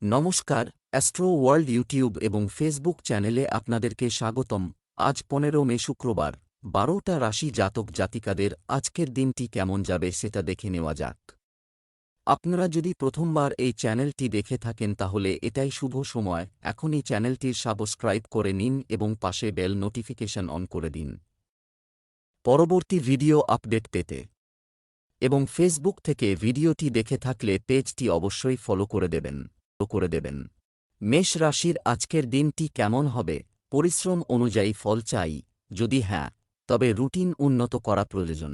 নমস্কার, astro world YouTube এবং Facebook চ্যানেলে আপনাদেরকে স্বাগতম। আজ 15 মে শুক্রবার, 12টা রাশি জাতক জাতিকাদের আজকের দিনটি কেমন যাবে সেটা দেখে নেওয়া যাক। আপনারা যদি প্রথমবার এই চ্যানেলটি দেখে থাকেন তাহলে এটাই শুভ সময়, এখনই চ্যানেলটির সাবস্ক্রাইব করে নিন এবং পাশে বেল নোটিফিকেশন অন করে দিন পরবর্তী ভিডিও আপডেট পেতে। এবং ফেসবুক থেকে ভিডিওটি দেখে থাকলে পেজটি অবশ্যই ফলো করে দেবেন। মেষ রাশির আজকের দিনটি কেমন হবে? পরিশ্রম অনুযায়ী ফল চাই, যদি হ্যাঁ, তবে রুটিন উন্নত করা প্রয়োজন।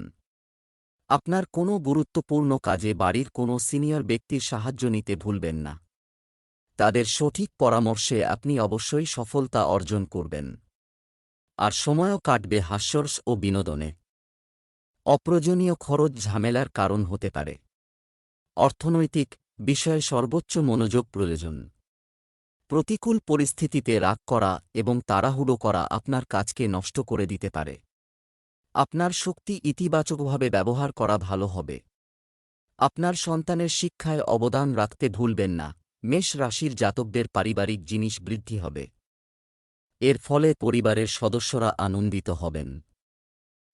আপনার কোনো গুরুত্বপূর্ণ কাজে বাড়ির কোনো সিনিয়র ব্যক্তির সাহায্য নিতে ভুলবেন না। তাদের সঠিক পরামর্শে আপনি অবশ্যই সফলতা অর্জন করবেন। আর সময়ও কাটবে হাস্যরস ও বিনোদনে। অপ্রয়োজনীয় খরচ ঝামেলার কারণ হতে পারে। অর্থনৈতিক বিষয়ে সর্বোচ্চ মনোযোগ প্রয়োজন। প্রতিকূল পরিস্থিতিতে রাগ করা এবং তাড়াহুড়ো করা আপনার কাজকে নষ্ট করে দিতে পারে। আপনার শক্তি ইতিবাচকভাবে ব্যবহার করা ভালো হবে। আপনার সন্তানের শিক্ষায় অবদান রাখতে ভুলবেন না। মেষ রাশির জাতকদের পারিবারিক জিনিস বৃদ্ধি হবে। এর ফলে পরিবারের সদস্যরা আনন্দিত হবেন।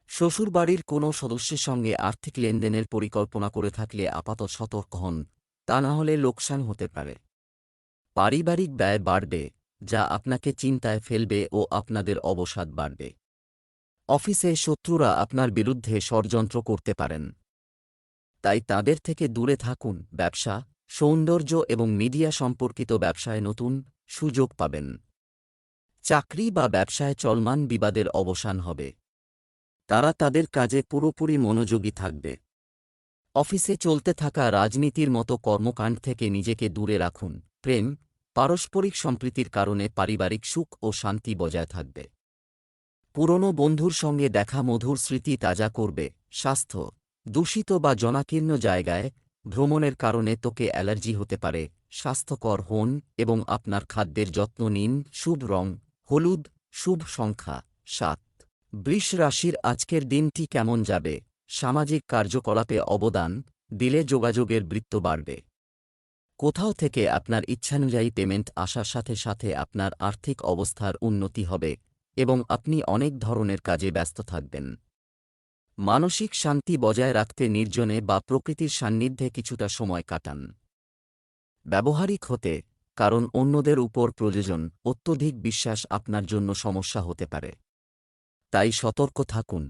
শ্বশুরবাড়ির কোনো সদস্যের সঙ্গে আর্থিক লেনদেনের পরিকল্পনা করে থাকলে আপাতত সতর্ক হন, তা না হলে লোকসান হতে পারে। পারিবারিক ব্যয় বাড়বে, যা আপনাকে চিন্তায় ফেলবে ও আপনাদের অবসাদ বাড়বে। অফিসে শত্রুরা আপনার বিরুদ্ধে ষড়যন্ত্র করতে পারেন, তাই তাদের থেকে দূরে থাকুন। ব্যবসা, সৌন্দর্য এবং মিডিয়া সম্পর্কিত ব্যবসায় নতুন সুযোগ পাবেন। চাকরি বা ব্যবসায় চলমান বিবাদের অবসান হবে। তারা তাদের কাজে পুরোপুরি মনোযোগী থাকবে। অফিসে চলতে থাকা রাজনীতির মতো কর্মকাণ্ড থেকে নিজেকে দূরে রাখুন। প্রেম, পারস্পরিক সম্প্রীতির কারণে পারিবারিক সুখ ও শান্তি বজায় থাকবে। পুরনো বন্ধুর সঙ্গে দেখা মধুর স্মৃতি তাজা করবে। স্বাস্থ্য, দূষিত বা জনাকীর্ণ জায়গায় ভ্রমণের কারণে ত্বকে অ্যালার্জি হতে পারে। স্বাস্থ্যকর হন এবং আপনার খাদ্যের যত্ন নিন। শুভ রং হলুদ, শুভ সংখ্যা 7। বৃষ রাশির আজকের দিনটি কেমন যাবে? সামাজিক কার্যকলাপে অবদান দিলে যোগাযোগের বৃত্ত বাড়বে। কোথাও থেকে আপনার ইচ্ছানুযায়ী পেমেন্ট আসার সাথে সাথে আপনার আর্থিক অবস্থার উন্নতি হবে এবং আপনি অনেক ধরনের কাজে ব্যস্ত থাকবেন। মানসিক শান্তি বজায় রাখতে নির্জনে বা প্রকৃতির সান্নিধ্যে কিছুটা সময় কাটান। ব্যবহারিক হতে, কারণ অন্যদের উপর প্রয়োজন অত্যধিক বিশ্বাস আপনার জন্য সমস্যা হতে পারে, তাই সতর্ক থাকুন।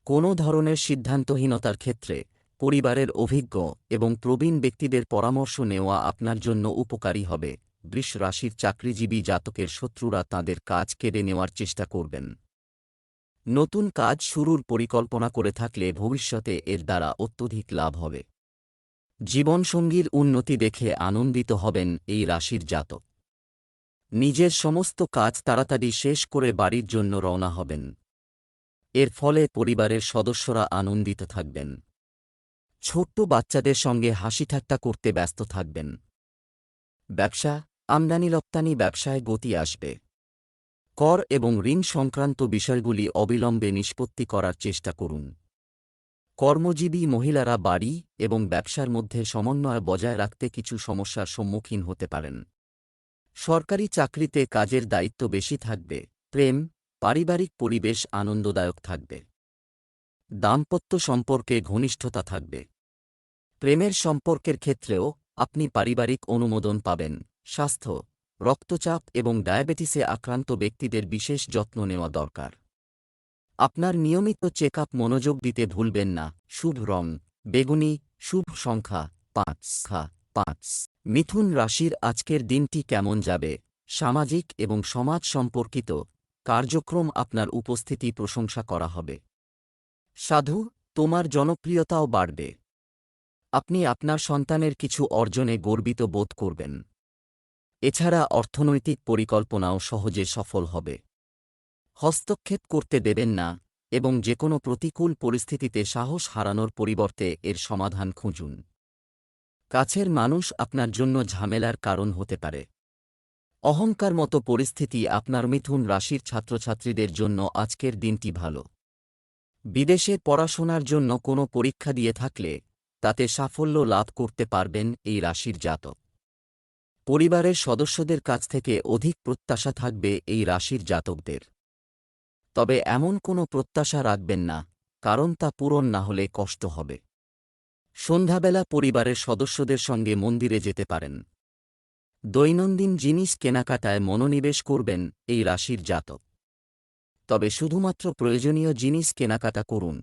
কোনো ধরনের সিদ্ধান্তহীনতার ক্ষেত্রে পরিবারের অভিজ্ঞ এবং প্রবীণ ব্যক্তিদের পরামর্শ নেওয়া আপনার জন্য উপকারী হবে। বৃষ রাশির চাকরিজীবী জাতকের শত্রুরা তাদের কাজ কেড়ে নেওয়ার চেষ্টা করবেন। নতুন কাজ শুরুর পরিকল্পনা করে থাকলে ভবিষ্যতে এর দ্বারা অত্যধিক লাভ হবে। জীবনসঙ্গীর উন্নতি দেখে আনন্দিত হবেন এই রাশির জাতক। নিজের সমস্ত কাজ তাড়াতাড়ি শেষ করে বাড়ির জন্য রওনা হবেন। এর ফলে পরিবারের সদস্যরা আনন্দিত থাকবেন। ছোট্ট বাচ্চাদের সঙ্গে হাসিঠাট্টা করতে ব্যস্ত থাকবেন। ব্যবসা, আমদানি রপ্তানি ব্যবসায় গতি আসবে। কর এবং ঋণ সংক্রান্ত বিষয়গুলি অবিলম্বে নিষ্পত্তি করার চেষ্টা করুন। কর্মজীবী মহিলারা বাড়ি এবং ব্যবসার মধ্যে সমন্বয় বজায় রাখতে কিছু সমস্যার সম্মুখীন হতে পারেন। সরকারি চাকরিতে কাজের দায়িত্ব বেশি থাকবে। প্রেম, পারিবারিক পরিবেশ আনন্দদায়ক থাকবে। দাম্পত্য সম্পর্কে ঘনিষ্ঠতা থাকবে। প্রেমের সম্পর্কের ক্ষেত্রেও আপনি পারিবারিক অনুমোদন পাবেন। স্বাস্থ্য, রক্তচাপ এবং ডায়াবেটিসে আক্রান্ত ব্যক্তিদের বিশেষ যত্ন নেওয়া দরকার। আপনার নিয়মিত চেকআপ মনোযোগ দিতে ভুলবেন না। শুভ রং বেগুনি, শুভ সংখ্যা 5। মিথুন রাশির আজকের দিনটি কেমন যাবে? সামাজিক এবং সমাজ সম্পর্কিত কার্যক্রম আপনার উপস্থিতি প্রশংসা করা হবে। সাধু, তোমার জনপ্রিয়তাও বাড়বে। আপনি আপনার সন্তানের কিছু অর্জনে গর্বিত বোধ করবেন। এছাড়া অর্থনৈতিক পরিকল্পনাও সহজে সফল হবে। হস্তক্ষেপ করতে দেবেন না এবং যেকোনো প্রতিকূল পরিস্থিতিতে সাহস হারানোর পরিবর্তে এর সমাধান খুঁজুন। কাছের মানুষ আপনার জন্য ঝামেলার কারণ হতে পারে। অহংকার মতো পরিস্থিতি আপনার মিথুন রাশির ছাত্রছাত্রীদের জন্য আজকের দিনটি ভালো। বিদেশে পড়াশোনার জন্য কোনো পরীক্ষা দিয়ে থাকলে তাতে সাফল্য লাভ করতে পারবেন এই রাশির জাতক। পরিবারের সদস্যদের কাছ থেকে অধিক প্রত্যাশা থাকবে এই রাশির জাতকদের। তবে এমন কোনো প্রত্যাশা রাখবেন না, কারণ তা পূরণ না হলে কষ্ট হবে। সন্ধ্যাবেলা পরিবারের সদস্যদের সঙ্গে মন্দিরে যেতে পারেন। দৈনন্দিন জিনিস কেনাকাটায় মনোনিবেশ করবেন এই রাশির জাতক। তবে শুধুমাত্র প্রয়োজনীয় জিনিস কেনাকাটা করুন।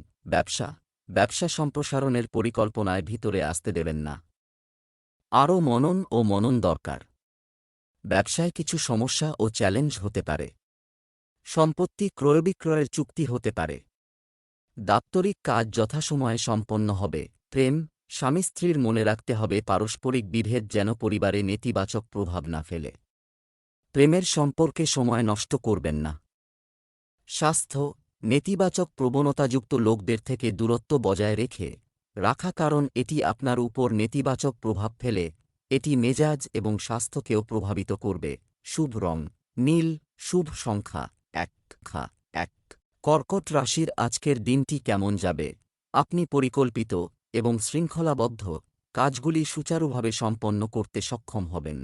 ব্যবসা সম্প্রসারণের পরিকল্পনায় ভিতরে আসতে দেবেন না। আরও মনন দরকার। ব্যবসায় কিছু সমস্যা ও চ্যালেঞ্জ হতে পারে। সম্পত্তি ক্রয়বিক্রয়ের চুক্তি হতে পারে। দাপ্তরিক কাজ যথাসময়ে সম্পন্ন হবে। প্রেম, স্বামী স্ত্রীর মনে রাখতে হবে পারস্পরিক বিভেদ যেন পরিবারে নেতিবাচক প্রভাব না ফেলে। প্রেমের সম্পর্কে সময় নষ্ট করবেন না। স্বাস্থ্য, নেতিবাচক প্রবণতাযুক্ত লোকদের থেকে দূরত্ব বজায় রাখা, কারণ এটি আপনার উপর নেতিবাচক প্রভাব ফেলে। এটি মেজাজ এবং স্বাস্থ্যকেও প্রভাবিত করবে। শুভ রং নীল, শুভ সংখ্যা 1। কর্কট রাশির আজকের দিনটি কেমন যাবে? আপনি পরিকল্পিত এবং শৃঙ্খলাবদ্ধ কাজগুলি সুচারুভাবে সম্পন্ন করতে সক্ষম হবেন।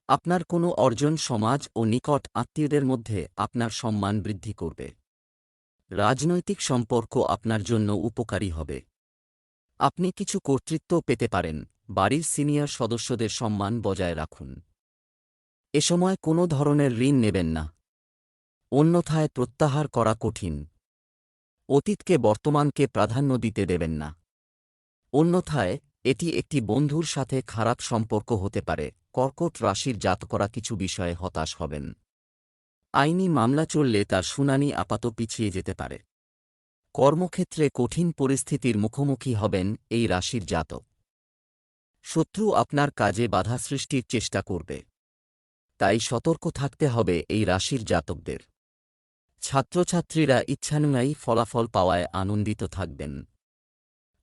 আপনার কোনো অর্জন সমাজ ও নিকট আত্মীয়দের মধ্যে আপনার সম্মান বৃদ্ধি করবে। রাজনৈতিক সম্পর্ক আপনার জন্য উপকারী হবে। আপনি কিছু কর্তৃত্ব পেতে পারেন। বাড়ির সিনিয়র সদস্যদের সম্মান বজায় রাখুন। এ সময় কোনো ধরনের ঋণ নেবেন না, অন্যথায় প্রত্যাহার করা কঠিন। অতীতকে বর্তমানকে প্রাধান্য দিতে দেবেন না, অন্যথায় এটি একটি বন্ধুর সাথে খারাপ সম্পর্ক হতে পারে। কর্কট রাশির জাতকরা কিছু বিষয়ে হতাশ হবেন। আইনি মামলা চললে তার শুনানি আপাতত পিছিয়ে যেতে পারে। কর্মক্ষেত্রে কঠিন পরিস্থিতির মুখোমুখি হবেন এই রাশির জাতক। শত্রু আপনার কাজে বাধা সৃষ্টির চেষ্টা করবে, তাই সতর্ক থাকতে হবে এই রাশির জাতকদের। ছাত্রছাত্রীরা ইচ্ছানুযায়ী ফলাফল পাওয়ায় আনন্দিত থাকবেন।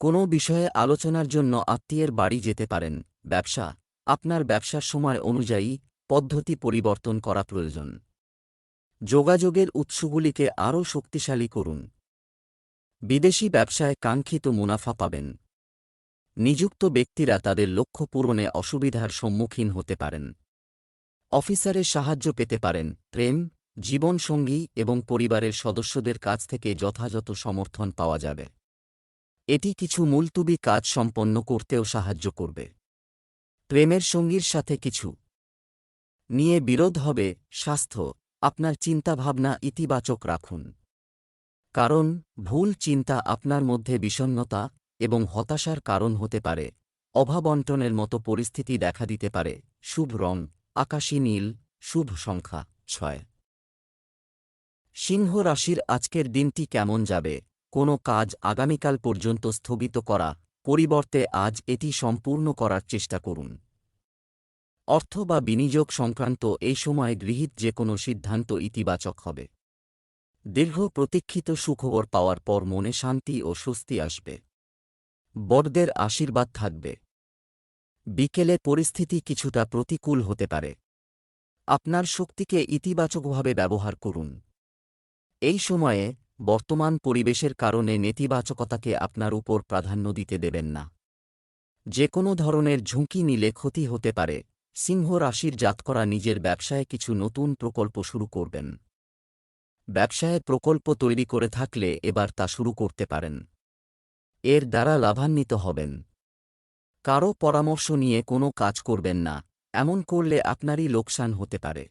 কোনো বিষয়ে আলোচনার জন্য আত্মীয়ের বাড়ি যেতে পারেন। আপনার ব্যবসার সময় অনুযায়ী পদ্ধতি পরিবর্তন করা প্রয়োজন। যোগাযোগের উৎসগুলিকে আরও শক্তিশালী করুন। বিদেশি ব্যবসায় কাঙ্ক্ষিত মুনাফা পাবেন। নিযুক্ত ব্যক্তিরা তাদের লক্ষ্য পূরণে অসুবিধার সম্মুখীন হতে পারেন। অফিসারের সাহায্য পেতে পারেন। প্রেম, জীবনসঙ্গী এবং পরিবারের সদস্যদের কাছ থেকে যথাযথ সমর্থন পাওয়া যাবে। এটি কিছু মুলতুবি কাজ সম্পন্ন করতেও সাহায্য করবে। প্রেমের সঙ্গীর সাথে কিছু নিয়ে বিরোধ হবে। স্বাস্থ্য, আপনার চিন্তাভাবনা ইতিবাচক রাখুন, কারণ ভুল চিন্তা আপনার মধ্যে বিষণ্ণতা এবং হতাশার কারণ হতে পারে। অভাবন্টনের মতো পরিস্থিতি দেখা দিতে পারে। শুভ রং আকাশী নীল, শুভ সংখ্যা 6। সিংহ রাশির আজকের দিনটি কেমন যাবে? কোনো কাজ আগামীকাল পর্যন্ত স্থগিত করা, পরিবর্তে আজ এটি সম্পূর্ণ করার চেষ্টা করুন। অর্থ বা বিনিয়োগ সংক্রান্ত এই সময় গৃহীত যে কোনো সিদ্ধান্ত ইতিবাচক হবে। দীর্ঘ প্রতীক্ষিত সুখবর পাওয়ার পর মনে শান্তি ও স্বস্তি আসবে। বড়দের আশীর্বাদ থাকবে। বিকেলে পরিস্থিতি কিছুটা প্রতিকূল হতে পারে। আপনার শক্তিকে ইতিবাচকভাবে ব্যবহার করুন। এই সময়ে বর্তমান পরিবেশের কারণে নেতিবাচকতাকে আপনার উপর প্রাধান্য দিতে দেবেন না। যে কোনো ধরনের ঝুঁকি নিলে ক্ষতি হতে পারে। সিংহ রাশির জাতকরা নিজের ব্যবসায় কিছু নতুন প্রকল্প শুরু করবেন। ব্যবসায় প্রকল্প তৈরি করে থাকলে এবার তা শুরু করতে পারেন। এর দ্বারা লাভান্বিত হবেন। কারও পরামর্শ নিয়ে কোনো কাজ করবেন না, এমন করলে আপনারই লোকসান হতে পারে।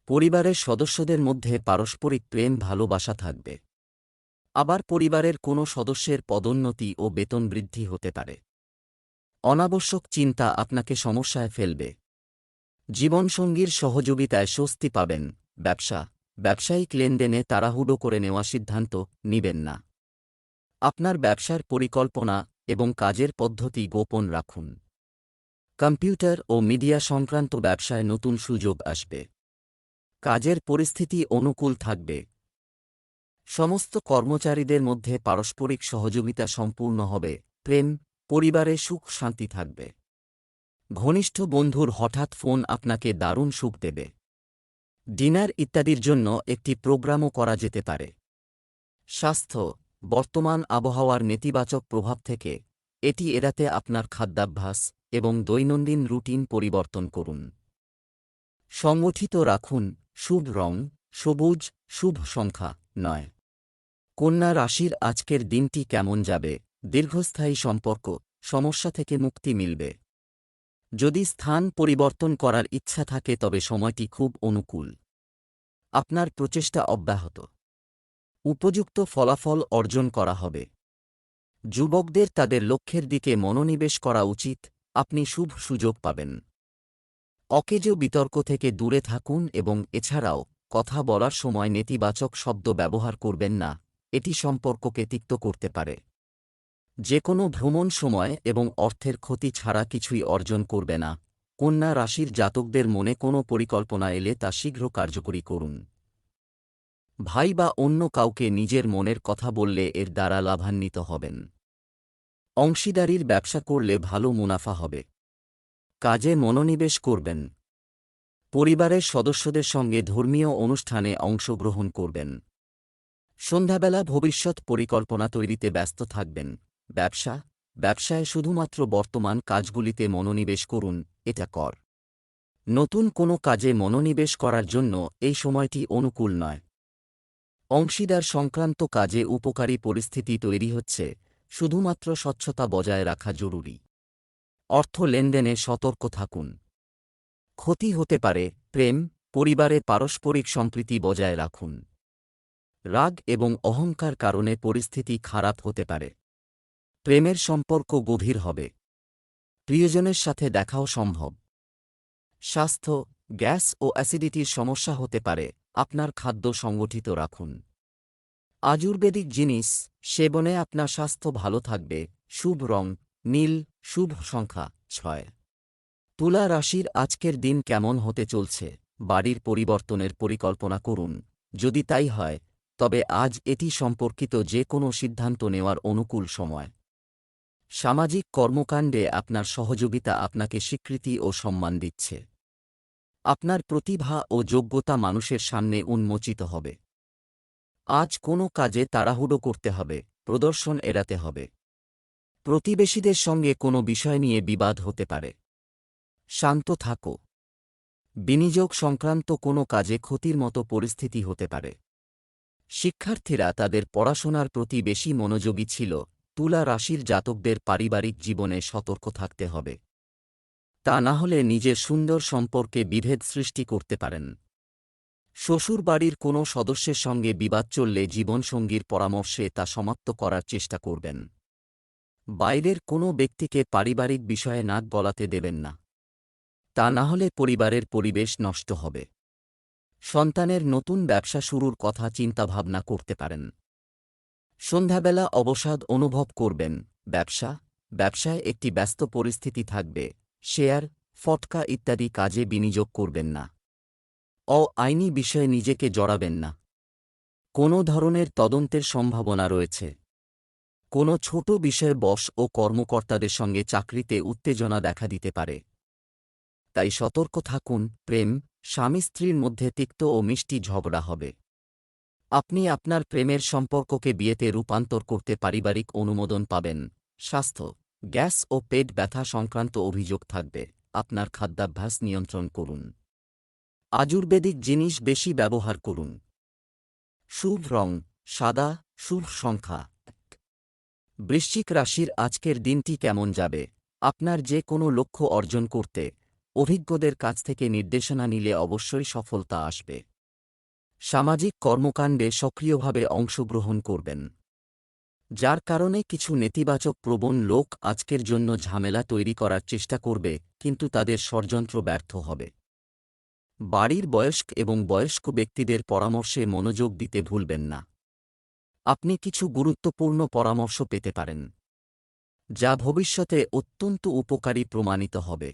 পরিবারের সদস্যদের মধ্যে পারস্পরিক প্রেম ভালোবাসা থাকবে। আবার পরিবারের কোনো সদস্যের পদোন্নতি ও বেতন বৃদ্ধি হতে পারে। অনাবশ্যক চিন্তা আপনাকে সমস্যায় ফেলবে। জীবনসঙ্গীর সহযোগিতায় স্বস্তি পাবেন। ব্যবসায়িক লেনদেনে তাড়াহুড়ো করে নেওয়া সিদ্ধান্ত নিবেন না। আপনার ব্যবসার পরিকল্পনা এবং কাজের পদ্ধতি গোপন রাখুন। কম্পিউটার ও মিডিয়া সংক্রান্ত ব্যবসায় নতুন সুযোগ আসবে। কাজের পরিস্থিতি অনুকূল থাকবে। সমস্ত কর্মচারীদের মধ্যে পারস্পরিক সহযোগিতা সম্পূর্ণ হবে। প্রেম, পরিবারে সুখ শান্তি থাকবে। ঘনিষ্ঠ বন্ধুর হঠাৎ ফোন আপনাকে দারুণ সুখ দেবে। ডিনার ইত্যাদির জন্য একটি প্রোগ্রামও করা যেতে পারে। স্বাস্থ্য, বর্তমান আবহাওয়ার নেতিবাচক প্রভাব থেকে এটি এড়াতে আপনার খাদ্যাভ্যাস এবং দৈনন্দিন রুটিন পরিবর্তন করুন। সংগঠিত রাখুন, শুভ রং সবুজ, শুভ সংখ্যা 9। কন্যা রাশির আজকের দিনটি কেমন যাবে? দীর্ঘস্থায়ী সম্পর্ক, সমস্যা থেকে মুক্তি মিলবে। যদি স্থান পরিবর্তন করার ইচ্ছা থাকে তবে সময়টি খুব অনুকূল। আপনার প্রচেষ্টা অব্যাহত। উপযুক্ত ফলাফল অর্জন করা হবে। যুবকদের তাদের লক্ষ্যের দিকে মনোনিবেশ করা উচিত, আপনি শুভ সুযোগ পাবেন। অকেজো বিতর্ক থেকে দূরে থাকুন এবং এছাড়াও কথা বলার সময় নেতিবাচক শব্দ ব্যবহার করবেন না, এটি সম্পর্ককে তিক্ত করতে পারে। যে কোনো ভ্রমণ সময় এবং অর্থের ক্ষতি ছাড়া কিছুই অর্জন করবে না। কন্যা রাশির জাতকদের মনে কোনো পরিকল্পনা এলে তা শীঘ্র কার্যকরী করুন। ভাই বা অন্য কাউকে নিজের মনের কথা বললে এর দ্বারা লাভান্বিত হবেন। অংশীদারির ব্যবসা করলে ভালো মুনাফা হবে। কাজে মনোনিবেশ করবেন। পরিবারের সদস্যদের সঙ্গে ধর্মীয় অনুষ্ঠানে অংশগ্রহণ করবেন। সন্ধ্যাবেলা ভবিষ্যৎ পরিকল্পনা তৈরিতে ব্যস্ত থাকবেন। ব্যবসায় শুধুমাত্র বর্তমান কাজগুলিতে মনোনিবেশ করুন, এটা কর। নতুন কোনো কাজে মনোনিবেশ করার জন্য এই সময়টি অনুকূল নয়। অংশীদার সংক্রান্ত কাজে উপকারী পরিস্থিতি তৈরি হচ্ছে, শুধুমাত্র স্বচ্ছতা বজায় রাখা জরুরি। অর্থ লেনদেনে সতর্ক থাকুন। ক্ষতি হতে পারে। প্রেম, পরিবারে পারস্পরিক সম্প্রীতি বজায় রাখুন। রাগ এবং অহংকার কারণে পরিস্থিতি খারাপ হতে পারে। প্রেমের সম্পর্ক গভীর হবে। প্রিয়জনের সাথে দেখাও সম্ভব। স্বাস্থ্য, গ্যাস ও অ্যাসিডিটির সমস্যা হতে পারে, আপনার খাদ্য সংগঠিত রাখুন। আয়ুর্বেদিক জিনিস সেবনে আপনার স্বাস্থ্য ভালো থাকবে। শুভ রং নীল, শুভ সংখ্যা 6। তুলা রাশির আজকের দিন কেমন হতে চলছে? বাড়ির পরিবর্তনের পরিকল্পনা করুন। যদি তাই হয়, তবে আজ এটি সম্পর্কিত যে কোনো সিদ্ধান্ত নেওয়ার অনুকূল সময়। সামাজিক কর্মকাণ্ডে আপনার সহযোগিতা আপনাকে স্বীকৃতি ও সম্মান দিচ্ছে। আপনার প্রতিভা ও যোগ্যতা মানুষের সামনে উন্মোচিত হবে। আজ কোনো কাজে তাড়াহুড়ো করতে হবে, প্রদর্শন এড়াতে হবে। প্রতিবেশীদের সঙ্গে কোনো বিষয় নিয়ে বিবাদ হতে পারে। শান্ত থাকো। বিনিয়োগ সংক্রান্ত কোনো কাজে ক্ষতির মতো পরিস্থিতি হতে পারে। শিক্ষার্থীরা তাদের পড়াশোনার প্রতি বেশি মনোযোগী ছিল। তুলা রাশির জাতকদের পারিবারিক জীবনে সতর্ক থাকতে হবে। তা না হলে নিজের সুন্দর সম্পর্কে বিভেদ সৃষ্টি করতে পারেন। শ্বশুরবাড়ির কোনো সদস্যের সঙ্গে বিবাদ চললে জীবনসঙ্গীর পরামর্শে তা সমাপ্ত করার চেষ্টা করবেন। বাইরের কোনো ব্যক্তিকে পারিবারিক বিষয়ে নাক গলাতে দেবেন না। তা না হলে পরিবারের পরিবেশ নষ্ট হবে। সন্তানের নতুন ব্যবসা শুরুর কথা চিন্তাভাবনা করতে পারেন। সন্ধ্যাবেলা অবসাদ অনুভব করবেন। ব্যবসায় একটি ব্যস্ত পরিস্থিতি থাকবে। শেয়ার, ফটকা ইত্যাদি কাজে বিনিয়োগ করবেন না। আইনি বিষয়ে নিজেকে জড়াবেন না। কোনো ধরনের তদন্তের সম্ভাবনা রয়েছে। কোনো ছোট বিষয়ে বস ও কর্মকর্তাদের সঙ্গে চাকরিতে উত্তেজনা দেখা দিতে পারে। তাই সতর্ক থাকুন। প্রেম, স্বামী স্ত্রীর মধ্যে তিক্ত ও মিষ্টি ঝগড়া হবে। আপনি আপনার প্রেমের সম্পর্ককে বিয়েতে রূপান্তর করতে পারিবারিক অনুমোদন পাবেন। স্বাস্থ্য, গ্যাস ও পেট ব্যথা সংক্রান্ত অভিযোগ থাকবে, আপনার খাদ্যাভ্যাস নিয়ন্ত্রণ করুন। আয়ুর্বেদিক জিনিস বেশি ব্যবহার করুন। শুভ রং সাদা, শুভ সংখ্যা 1। বৃশ্চিক রাশির আজকের দিনটি কেমন যাবে? আপনার যে কোনো লক্ষ্য অর্জন করতে অভিজ্ঞদের কাছ থেকে নির্দেশনা নিলে অবশ্যই সফলতা আসবে। সামাজিক কর্মকাণ্ডে সক্রিয়ভাবে অংশগ্রহণ করবেন। যার কারণে কিছু নেতিবাচক প্রবণ লোক আজকের জন্য ঝামেলা তৈরি করার চেষ্টা করবে, কিন্তু তাদের ষড়যন্ত্র ব্যর্থ হবে। বাড়ির বয়স্ক ব্যক্তিদের পরামর্শে মনোযোগ দিতে ভুলবেন না। আপনি কিছু গুরুত্বপূর্ণ পরামর্শ পেতে পারেন, যা ভবিষ্যতে অত্যন্ত উপকারী প্রমাণিত হবে।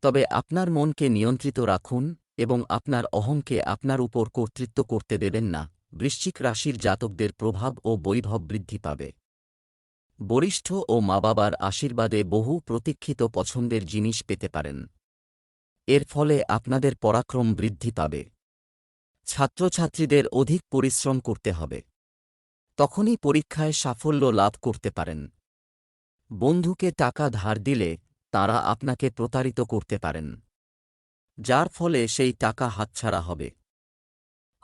তবে আপনার মনকে নিয়ন্ত্রিত রাখুন এবং আপনার অহংকে আপনার উপর কর্তৃত্ব করতে দেবেন না। বৃশ্চিক রাশির জাতকদের প্রভাব ও বৈভব বৃদ্ধি পাবে। বরিষ্ঠ ও মা-বাবার আশীর্বাদে বহু প্রতীক্ষিত পছন্দের জিনিস পেতে পারেন। এর ফলে আপনাদের পরাক্রম বৃদ্ধি পাবে। ছাত্রছাত্রীদের অধিক পরিশ্রম করতে হবে। তখনই পরীক্ষায় সাফল্য লাভ করতে পারেন। বন্ধুকে টাকা ধার দিলে তারা আপনাকে প্রতারিত করতে পারেন, যার ফলে সেই টাকা হাতছাড়া হবে।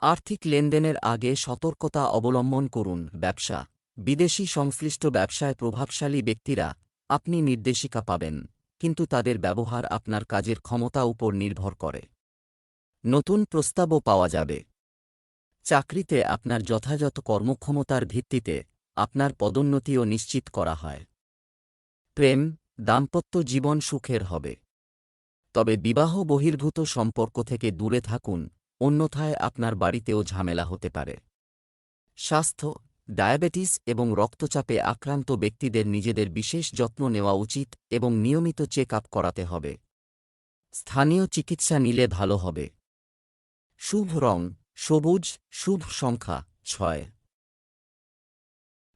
আর্থিক লেনদেনের আগে সতর্কতা অবলম্বন করুন। ব্যবসা, বিদেশি সংশ্লিষ্ট ব্যবসায় প্রভাবশালী ব্যক্তিরা আপনি নির্দেশিকা পাবেন, কিন্তু তাদের ব্যবহার আপনার কাজের ক্ষমতা উপর নির্ভর করে। নতুন প্রস্তাবও পাওয়া যাবে। চাকরিতে আপনার যথাযথ কর্মক্ষমতার ভিত্তিতে আপনার পদোন্নতিও নিশ্চিত করা হয়। প্রেম, দাম্পত্য জীবন সুখের হবে। তবে বিবাহ বহির্ভূত সম্পর্ক থেকে দূরে থাকুন, অন্যথায় আপনার বাড়িতেও ঝামেলা হতে পারে। স্বাস্থ্য, ডায়াবেটিস এবং রক্তচাপে আক্রান্ত ব্যক্তিদের নিজেদের বিশেষ যত্ন নেওয়া উচিত এবং নিয়মিত চেক আপ করাতে হবে। স্থানীয় চিকিৎসা নিলে ভালো হবে। শুভ রং সবুজ, শুভ সংখ্যা 6।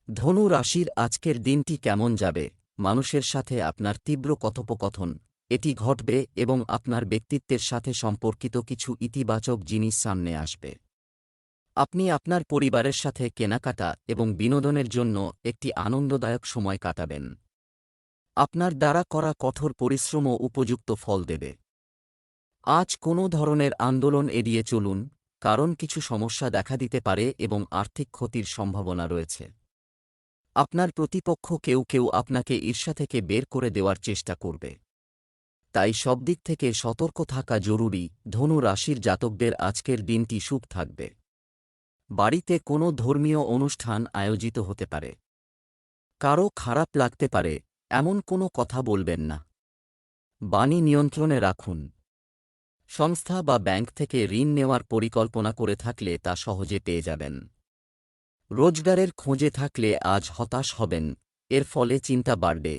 ধনু রাশির আজকের দিনটি কেমন যাবে? মানুষের সাথে আপনার তীব্র কথোপকথন এটি ঘটবে এবং আপনার ব্যক্তিত্বের সাথে সম্পর্কিত কিছু ইতিবাচক জিনিস সামনে আসবে। আপনি আপনার পরিবারের সাথে কেনাকাটা এবং বিনোদনের জন্য একটি আনন্দদায়ক সময় কাটাবেন। আপনার দ্বারা করা কঠোর পরিশ্রমও উপযুক্ত ফল দেবে। আজ কোনো ধরনের আন্দোলন এড়িয়ে চলুন, কারণ কিছু সমস্যা দেখা দিতে পারে এবং আর্থিক ক্ষতির সম্ভাবনা রয়েছে। আপনার প্রতিপক্ষ কেউ কেউ আপনাকে ঈর্ষা থেকে বের করে দেওয়ার চেষ্টা করবে, তাই সব দিক থেকে সতর্ক থাকা জরুরি। ধনু রাশির জাতকদের আজকের দিনটি শুভ থাকবে। বাড়িতে কোনো ধর্মীয় অনুষ্ঠান আয়োজিত হতে পারে। কারও খারাপ লাগতে পারে এমন কোনো কথা বলবেন না। বাণী নিয়ন্ত্রণে রাখুন। সংস্থা বা ব্যাংক থেকে ঋণ নেওয়ার পরিকল্পনা করে থাকলে তা সহজে পেয়ে যাবেন। রোজগারের খোঁজে থাকলে আজ হতাশ হবেন, এর ফলে চিন্তা বাড়বে।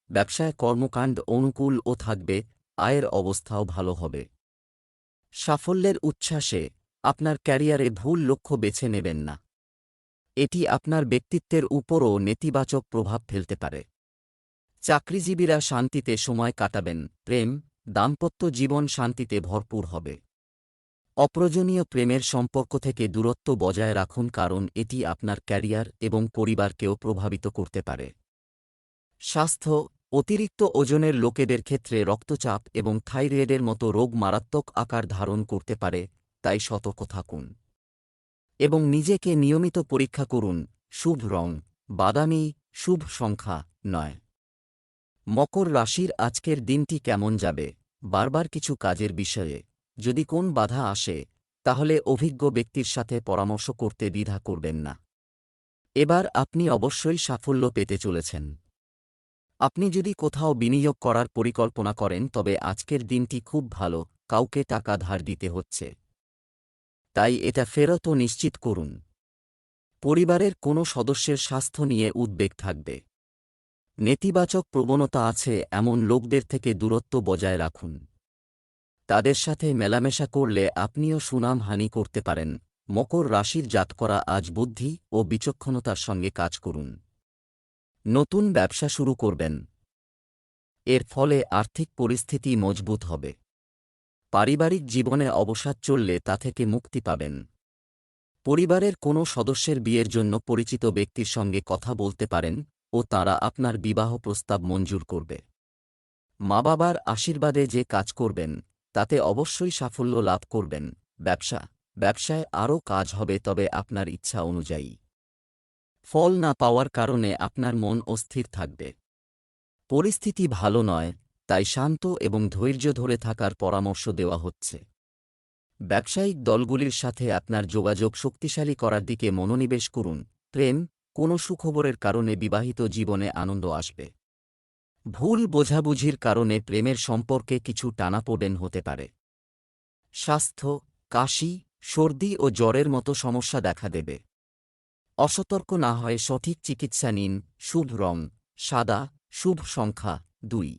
ব্যবসায় কর্মকাণ্ড অনুকূলও থাকবে, আয়ের অবস্থাও ভালো হবে। সাফল্যের উচ্ছ্বাসে আপনার ক্যারিয়ারে ভুল লক্ষ্য বেছে নেবেন না, এটি আপনার ব্যক্তিত্বের উপরও নেতিবাচক প্রভাব ফেলতে পারে। চাকরিজীবীরা শান্তিতে সময় কাটাবেন। প্রেম, দাম্পত্য জীবন শান্তিতে ভরপুর হবে। অপ্রয়োজনীয় প্রেমের সম্পর্ক থেকে দূরত্ব বজায় রাখুন, কারণ এটি আপনার ক্যারিয়ার এবং পরিবারকেও প্রভাবিত করতে পারে। স্বাস্থ্য, অতিরিক্ত ওজনের লোকেদের ক্ষেত্রে রক্তচাপ এবং থাইরয়েডের মতো রোগ মারাত্মক আকার ধারণ করতে পারে, তাই সতর্ক থাকুন এবং নিজেকে নিয়মিত পরীক্ষা করুন। শুভ রং বাদামি, শুভ সংখ্যা 9। মকর রাশির আজকের দিনটি কেমন যাবে? বারবার কিছু কাজের বিষয়ে যদি কোন বাধা আসে, তাহলে অভিজ্ঞ ব্যক্তির সাথে পরামর্শ করতে দ্বিধা করবেন না। এবার আপনি অবশ্যই সাফল্য পেতে চলেছেন। আপনি যদি কোথাও বিনিয়োগ করার পরিকল্পনা করেন, তবে আজকের দিনটি খুব ভালো। কাউকে টাকা ধার দিতে হচ্ছে, তাই এটা ফেরতও নিশ্চিত করুন। পরিবারের কোনো সদস্যের স্বাস্থ্য নিয়ে উদ্বেগ থাকবে। নেতিবাচক প্রবণতা আছে এমন লোকদের থেকে দূরত্ব বজায় রাখুন। তাদের সাথে মেলামেশা করলে আপনিও সুনামহানি করতে পারেন। মকর রাশির জাতকরা আজ বুদ্ধি ও বিচক্ষণতার সঙ্গে কাজ করুন। নতুন ব্যবসা শুরু করবেন, এর ফলে আর্থিক পরিস্থিতি মজবুত হবে। পারিবারিক জীবনে অবসাদ চললে তা থেকে মুক্তি পাবেন। পরিবারের কোনো সদস্যের বিয়ের জন্য পরিচিত ব্যক্তির সঙ্গে কথা বলতে পারেন ও তারা আপনার বিবাহ প্রস্তাব মঞ্জুর করবে। মা বাবার আশীর্বাদে যে কাজ করবেন তাতে অবশ্যই সাফল্য লাভ করবেন। ব্যবসায় আরও কাজ হবে, তবে আপনার ইচ্ছা অনুযায়ী। ফল না পাওয়ার কারণে আপনার মন অস্থির থাকবে। পরিস্থিতি ভালো নয়, তাই শান্ত এবং ধৈর্য ধরে থাকার পরামর্শ দেওয়া হচ্ছে। ব্যবসায়িক দলগুলির সাথে আপনার যোগাযোগ শক্তিশালী করার দিকে মনোনিবেশ করুন। প্রেম, কোনো সুখবরের কারণে বিবাহিত জীবনে আনন্দ আসবে। ভুল বোঝাবুঝির কারণে প্রেমের সম্পর্কে কিছু টানাপোড়েন হতে পারে। স্বাস্থ্য, কাশি, সর্দি ও জ্বরের মতো সমস্যা দেখা দেবে। অসতর্ক না হয়ে সঠিক চিকিৎসা নিন। শুভ রং সাদা, শুভ সংখ্যা 2।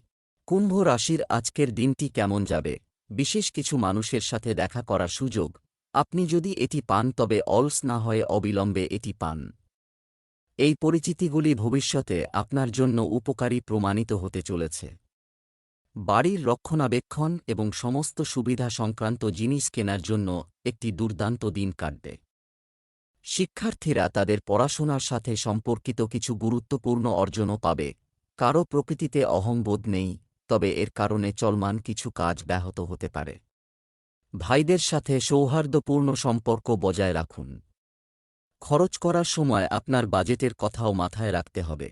কুম্ভ রাশির আজকের দিনটি কেমন যাবে? বিশেষ কিছু মানুষের সাথে দেখা করার সুযোগ আপনি যদি এটি পান, তবে অলস না হয়ে অবিলম্বে এটি পান। এই পরিচিতিগুলি ভবিষ্যতে আপনার জন্য উপকারী প্রমাণিত হতে চলেছে। বাড়ির রক্ষণাবেক্ষণ এবং সমস্ত সুবিধা সংক্রান্ত জিনিস কেনার জন্য একটি দুর্দান্ত দিন কাটবে। শিক্ষার্থীরা তাদের পড়াশোনার সাথে সম্পর্কিত কিছু গুরুত্বপূর্ণ অর্জনও পাবে, কারও প্রকৃতিতে অহংবোধ নেই, তবে এর কারণে চলমান কিছু কাজ ব্যাহত হতে পারে। ভাইদের সাথে সৌহার্দ্যপূর্ণ সম্পর্ক বজায় রাখুন। খরচ করার সময় আপনার বাজেটের কথাও মাথায় রাখতে হবে।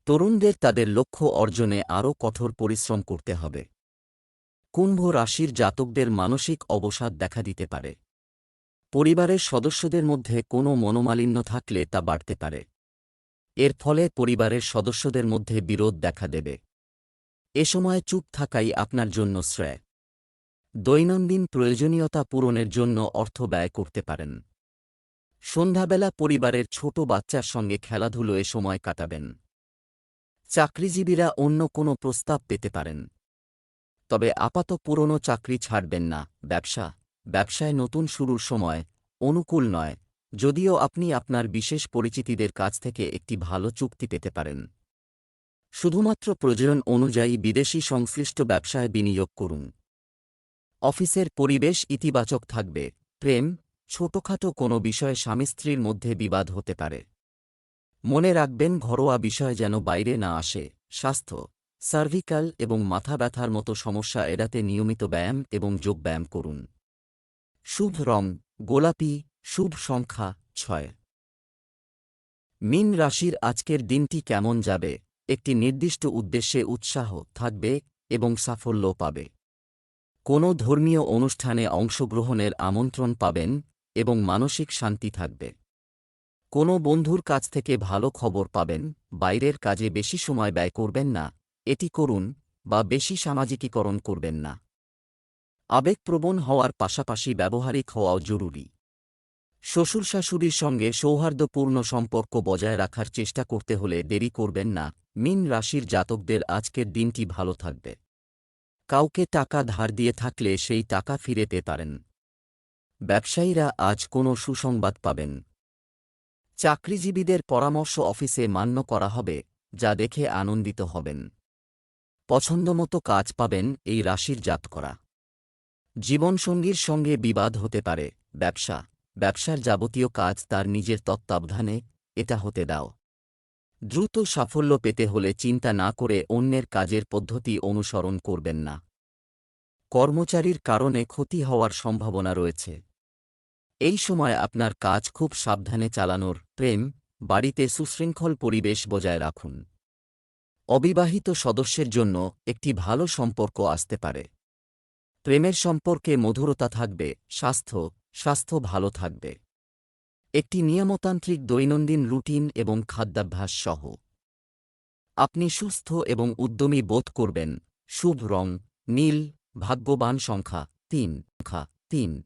তরুণদের তাদের লক্ষ্য অর্জনে আরও কঠোর পরিশ্রম করতে হবে। কুম্ভ রাশির জাতকদের মানসিক অবসাদ দেখা দিতে পারে। পরিবারের সদস্যদের মধ্যে কোনো মনোমালিন্য থাকলে তা বাড়তে পারে। এর ফলে পরিবারের সদস্যদের মধ্যে বিরোধ দেখা দেবে। এ সময় চুপ থাকাই আপনার জন্য শ্রেয়। দৈনন্দিন প্রয়োজনীয়তা পূরণের জন্য অর্থ ব্যয় করতে পারেন। সন্ধ্যাবেলা পরিবারের ছোট বাচ্চার সঙ্গে খেলাধুলোয় সময় কাটাবেন। চাকরিজীবীরা অন্য কোনো প্রস্তাব পেতে পারেন। তবে আপাতত পুরনো চাকরি ছাড়বেন না। ব্যবসায় নতুন শুরুর সময় অনুকূল নয়, যদিও আপনি আপনার বিশেষ পরিচিতিদের কাছ থেকে একটি ভালো চুক্তি পেতে পারেন। শুধুমাত্র প্রয়োজন অনুযায়ী বিদেশি সংশ্লিষ্ট ব্যবসায় বিনিয়োগ করুন। অফিসের পরিবেশ ইতিবাচক থাকবে। প্রেম, ছোটখাটো কোনো বিষয়ে স্বামী স্ত্রীর মধ্যে বিবাদ হতে পারে। মনে রাখবেন ঘরোয়া বিষয় যেন বাইরে না আসে। স্বাস্থ্য, সার্ভিক্যাল এবং মাথা ব্যথার মতো সমস্যা এড়াতে নিয়মিত ব্যায়াম এবং যোগব্যায়াম করুন। শুভ রং গোলাপি, শুভ সংখ্যা 6। মীন রাশির আজকের দিনটি কেমন যাবে? একটি নির্দিষ্ট উদ্দেশ্যে উৎসাহ থাকবে এবং সাফল্য পাবে। কোনো ধর্মীয় অনুষ্ঠানে অংশগ্রহণের আমন্ত্রণ পাবেন এবং মানসিক শান্তি থাকবে। কোনো বন্ধুর কাছ থেকে ভালো খবর পাবেন। বাইরের কাজে বেশি সময় ব্যয় করবেন না, এটি করুন বা বেশি সামাজিকীকরণ করবেন না। আবেগপ্রবণ হওয়ার পাশাপাশি ব্যবহারিক হওয়াও জরুরি। শ্বশুর শাশুড়ির সঙ্গে সৌহার্দ্যপূর্ণ সম্পর্ক বজায় রাখার চেষ্টা করতে হলে দেরি করবেন না। মীন রাশির জাতকদের আজকের দিনটি ভালো থাকবে। কাউকে টাকা ধার দিয়ে থাকলে সেই টাকা ফিরে পেতে পারেন। ব্যবসায়ীরা আজ কোনো সুসংবাদ পাবেন। চাকরিজীবীদের পরামর্শ অফিসে মান্য করা হবে, যা দেখে আনন্দিত হবেন। পছন্দমতো কাজ পাবেন এই রাশির জাতকরা। জীবনসঙ্গীর সঙ্গে বিবাদ হতে পারে। ব্যবসার যাবতীয় কাজ তার নিজের তত্ত্বাবধানে, এটা হতে দাও। দ্রুত সাফল্য পেতে হলে চিন্তা না করে অন্যের কাজের পদ্ধতি অনুসরণ করবেন না। কর্মচারীর কারণে ক্ষতি হওয়ার সম্ভাবনা রয়েছে। এই সময় আপনার কাজ খুব সাবধানে চালানোর। প্রেম, বাড়িতে সুশৃঙ্খল পরিবেশ বজায় রাখুন। অবিবাহিত সদস্যের জন্য একটি ভালো সম্পর্ক আসতে পারে। প্রেমের সম্পর্কে মধুরতা থাকবে। স্বাস্থ্য ভালো থাকবে। একটি নিয়মতান্ত্রিক দৈনন্দিন রুটিন এবং খাদ্যাভ্যাস সহ আপনি সুস্থ এবং উদ্যমী বোধ করবেন। শুভ রং নীল, ভাগ্যবান সংখ্যা 3।